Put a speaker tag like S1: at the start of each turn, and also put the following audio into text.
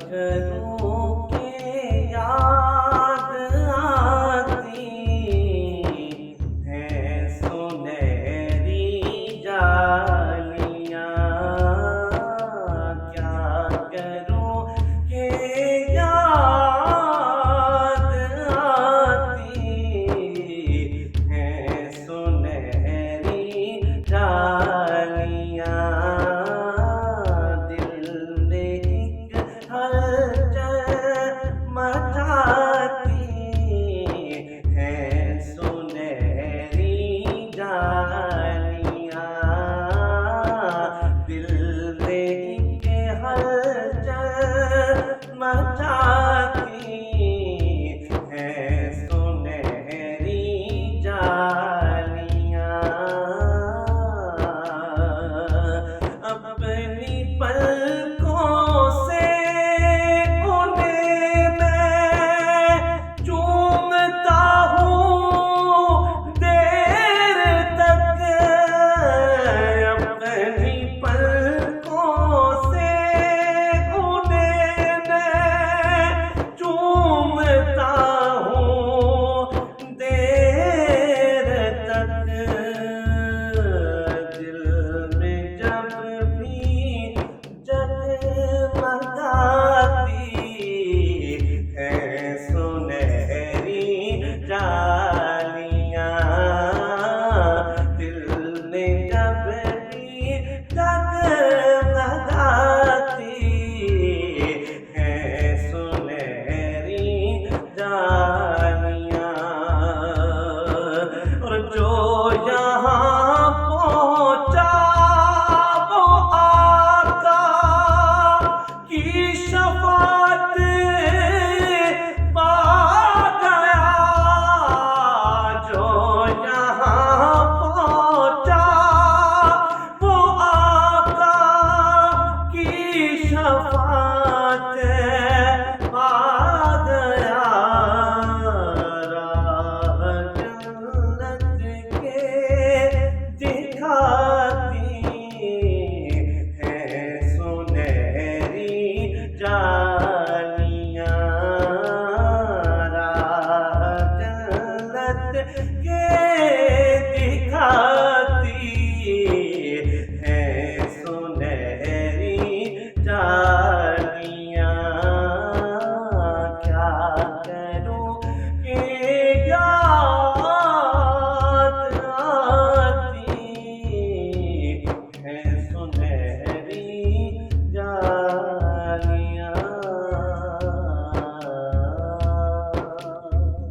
S1: करूं के याद आती है सुनहरी जालियां। क्या करूं के याद आती है सुनहरी जालियां। मचाती है सुनहरी जालियां। दिल में एक हलचल मचाती है सुनहरी जालियां। अपनी पलकों से जालियां। दिल में जब भी जगमगाती है सुनहरी जालियां। और जो यहाँ पहुँचा वो आका की शफाअत शफाअत